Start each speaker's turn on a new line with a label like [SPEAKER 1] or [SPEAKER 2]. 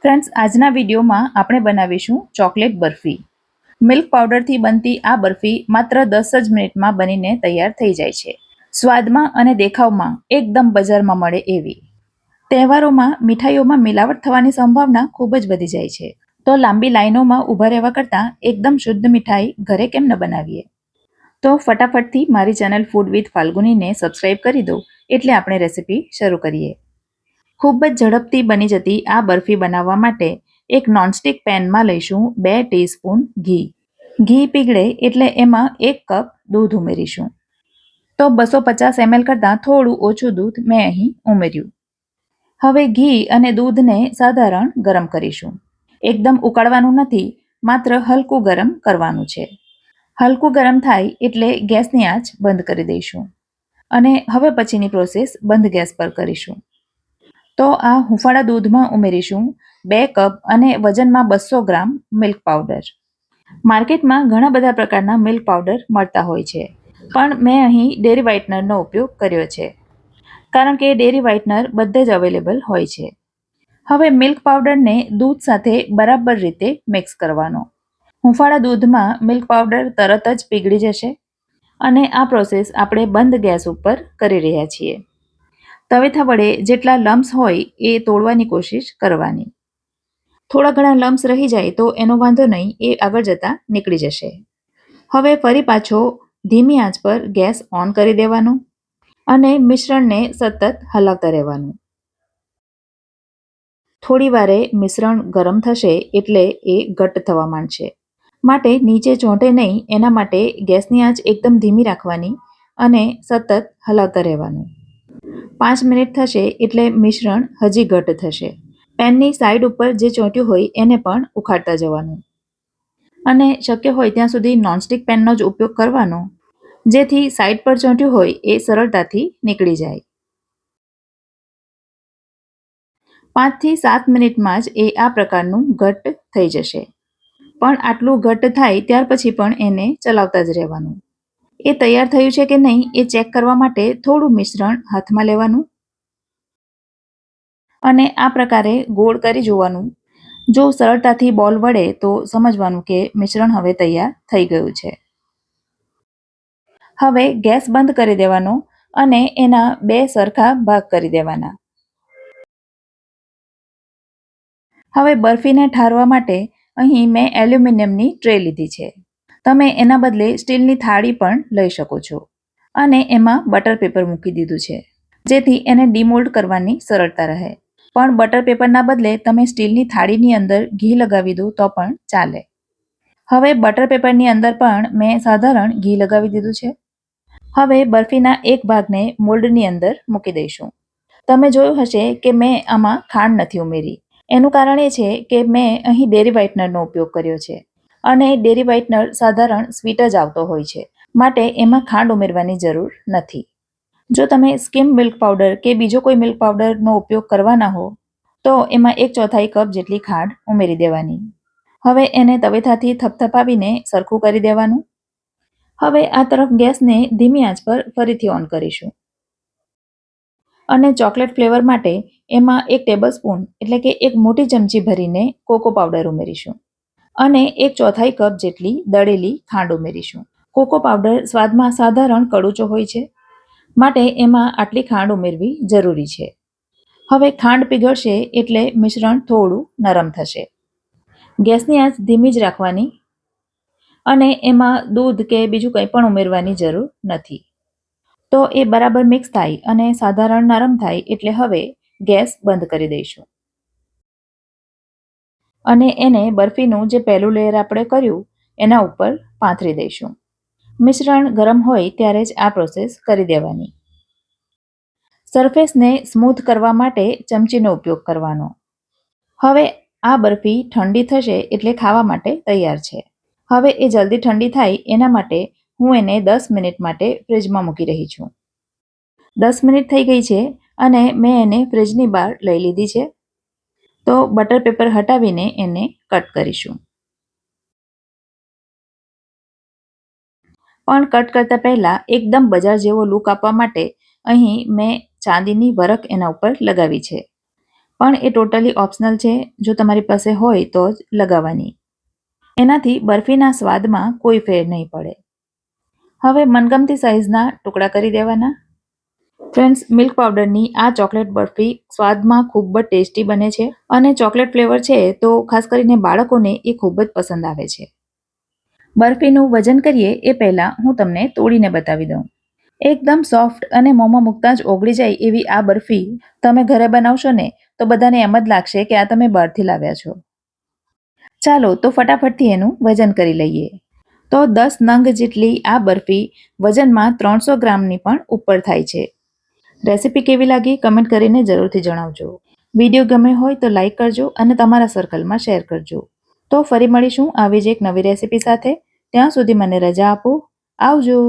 [SPEAKER 1] Friends, આજના વિડીયોમાં આપણે બનાવીશું ચોકલેટ બરફી. મિલ્ક પાવડરથી બનતી આ બરફી માત્ર 10 જ મિનિટમાં બનીને તૈયાર થઈ જાય છે. સ્વાદમાં અને દેખાવમાં એકદમ બજારમાં મળે એવી. તહેવારોમાં મીઠાઈઓમાં મિલાવટ થવાની સંભાવના ખૂબ જ વધી જાય છે. તો લાંબી લાઈનોમાં ઊભા રહેવા કરતાં એકદમ શુદ્ધ મીઠાઈ ઘરે કેમ ન બનાવીએ? તો ફટાફટથી મારી ચેનલ ફૂડ વિથ ફાલ્ગુનીને સબસ્ક્રાઇબ કરી દો એટલે આપણે રેસીપી શરૂ કરીએ. ખૂબ જ ઝડપથી બની જતી આ બરફી બનાવવા માટે એક નોનસ્ટિક પેનમાં લઈશું 2 ટીસ્પૂન ઘી. ઘી પીગળે એટલે એમાં 1 કપ દૂધ ઉમેરીશું. તો 250 ml કરતાં થોડું ઓછું દૂધ મેં અહીં ઉમેર્યું. હવે ઘી અને દૂધને સાધારણ ગરમ કરીશું. એકદમ ઉકાળવાનું નથી, માત્ર હલકું ગરમ કરવાનું છે. હલકું ગરમ થાય એટલે ગેસની આંચ બંધ કરી દઈશું અને હવે પછીની પ્રોસેસ બંધ ગેસ પર કરીશું. તો આ હુંફાળા દૂધમાં ઉમેરીશું 2 કપ અને વજનમાં 200 ગ્રામ મિલ્ક પાવડર. માર્કેટમાં ઘણા બધા પ્રકારના મિલ્ક પાવડર મળતા હોય છે, પણ મેં અહીં ડેરી વ્હાઇટનરનો ઉપયોગ કર્યો છે, કારણ કે ડેરી વ્હાઇટનર બધે જ અવેલેબલ હોય છે. હવે મિલ્ક પાવડરને દૂધ સાથે બરાબર રીતે મિક્સ કરવાનો. હુંફાળા દૂધમાં મિલ્ક પાવડર તરત જ પીગળી જશે અને આ પ્રોસેસ આપણે બંધ ગેસ ઉપર કરી રહ્યા છીએ. તવેથા વડે જેટલા લમ્સ હોય એ તોડવાની કોશિશ કરવાની. થોડા ઘણા લમ્સ રહી જાય તો એનો વાંધો નહીં, એ આગળ જતાં નીકળી જશે. હવે ફરી પાછો ધીમી આંચ પર ગેસ ઓન કરી દેવાનો અને મિશ્રણને સતત હલાવતા રહેવાનું. થોડી વારે મિશ્રણ ગરમ થશે એટલે એ ઘટ્ટ થવા માંડશે, માટે નીચે ચોંટે નહીં એના માટે ગેસની આંચ એકદમ ધીમી રાખવાની અને સતત હલાવતા રહેવાનું. 5 મિનિટ થશે એટલે મિશ્રણ હજી ઘટ્ટ થશે. પેનની સાઈડ ઉપર જે ચોંટ્યું હોય એને પણ ઉખાડતા જવાનું અને શક્ય હોય ત્યાં સુધી નોનસ્ટિક પેનનો જ ઉપયોગ કરવાનો, જેથી સાઈડ પર ચોંટ્યું હોય એ સરળતાથી નીકળી જાય. 5 થી 7 મિનિટમાં જ એ આ પ્રકારનું ઘટ્ટ થઈ જશે. પણ આટલું ઘટ્ટ થાય ત્યાર પછી પણ એને ચલાવતા જ રહેવાનું. એ તૈયાર થયું છે કે નહીં એ ચેક કરવા માટે થોડું મિશ્રણ હાથમાં લેવાનું અને આ પ્રકારે ગોળ કરી જોવાનું. જો સરળતાથી બોલ વળે તો સમજવાનું કે મિશ્રણ હવે તૈયાર થઈ ગયું છે. હવે ગેસ બંધ કરી દેવાનો અને એના 2 સરખા ભાગ કરી દેવાના. હવે બરફીને ઠારવા માટે અહીં મેં એલ્યુમિનિયમની ટ્રે લીધી છે. તમે એના બદલે સ્ટીલની થાળી પણ લઈ શકો છો અને એમાં બટર પેપર મૂકી દીધું છે, જેથી એને ડીમોલ્ડ કરવાની સરળતા રહે. પણ બટર પેપરના બદલે તમે સ્ટીલની થાળીની અંદર ઘી લગાવી દો તો પણ ચાલે. હવે બટર પેપરની અંદર પણ મેં સાધારણ ઘી લગાવી દીધું છે. હવે બરફીના એક ભાગને મોલ્ડની અંદર મૂકી દઈશું. તમે જોયું હશે કે મેં આમાં ખાંડ નથી ઉમેરી. એનું કારણ એ છે કે મેં અહીં ડેરી વ્હાઇટનરનો ઉપયોગ કર્યો છે અને ડેરી વ્હાઇટનર સાધારણ સ્વીટ જ આવતો હોય છે, માટે એમાં ખાંડ ઉમેરવાની જરૂર નથી. જો તમે સ્કીમ મિલ્ક પાવડર કે બીજો કોઈ મિલ્ક પાવડરનો ઉપયોગ કરવાના હો તો એમાં 1/4 કપ જેટલી ખાંડ ઉમેરી દેવાની. હવે એને તવેથાથી થપથપાવીને સરખું કરી દેવાનું. હવે આ તરફ ગેસને ધીમી આંચ પર ફરીથી ઓન કરીશું અને ચોકલેટ ફ્લેવર માટે એમાં 1 ટેબલસ્પૂન એટલે કે 1 મોટી ચમચી ભરીને કોકો પાવડર ઉમેરીશું અને 1/4 કપ જેટલી દળેલી ખાંડ ઉમેરીશું. કોકો પાવડર સ્વાદમાં સાધારણ કડુચો હોય છે, માટે એમાં આટલી ખાંડ ઉમેરવી જરૂરી છે. હવે ખાંડ પીગળશે એટલે મિશ્રણ થોડું નરમ થશે. ગેસની આંચ ધીમી જ રાખવાની અને એમાં દૂધ કે બીજું કંઈ પણ ઉમેરવાની જરૂર નથી. તો એ બરાબર મિક્સ થાય અને સાધારણ નરમ થાય એટલે હવે ગેસ બંધ કરી દઈશું અને એને બરફીનું જે પહેલું લેયર આપણે કર્યું એના ઉપર પાથરી દઈશું. મિશ્રણ ગરમ હોય ત્યારે જ આ પ્રોસેસ કરી દેવાની. સરફેસને સ્મૂથ કરવા માટે ચમચીનો ઉપયોગ કરવાનો. હવે આ બરફી ઠંડી થશે એટલે ખાવા માટે તૈયાર છે. હવે એ જલ્દી ઠંડી થાય એના માટે હું એને 10 મિનિટ માટે ફ્રીજમાં મૂકી રહી છું. 10 મિનિટ થઈ ગઈ છે અને મેં એને ફ્રીજની બહાર લઈ લીધી છે. તો બટર પેપર હટાવીને એને કટ કરીશું. પણ કટ કરતા પહેલા એકદમ બજાર જેવો લુક આપવા માટે અહીં મેં ચાંદીની વરખ એના ઉપર લગાવી છે. પણ એ ટોટલી ઓપ્શનલ છે, જો તમારી પાસે હોય તો જ લગાવવાની. એનાથી બરફીના સ્વાદમાં કોઈ ફેર નહીં પડે. હવે મનગમતી સાઇઝના ટુકડા કરી દેવાના. ફ્રેન્ડ્સ, મિલ્ક પાવડરની આ ચોકલેટ બરફી સ્વાદમાં ખૂબ જ ટેસ્ટી બને છે અને ચોકલેટ ફ્લેવર છે તો ખાસ કરીને બાળકોને એ ખૂબ જ પસંદ આવે છે. બરફીનું વજન કરીએ એ પહેલાં હું તમને તોડીને બતાવી દઉં. એકદમ સોફ્ટ અને મોંમાં મૂકતા જ ઓગળી જાય એવી આ બરફી તમે ઘરે બનાવશો ને તો બધાને એમ જ લાગશે કે આ તમે બહારથી લાવ્યા છો. ચાલો તો ફટાફટથી એનું વજન કરી લઈએ. તો 10 નંગ જેટલી આ બરફી વજનમાં 300 ગ્રામની પણ ઉપર થાય છે. રેસીપી કેવી લાગી કમેન્ટ કરીને જરૂરથી જણાવજો. વિડીયો ગમે હોય તો લાઈક કરજો અને તમારા સર્કલમાં શેર કરજો. તો ફરી મળીશું આવી જ એક નવી રેસીપી સાથે. ત્યાં સુધી મને રજા આપો. આવજો.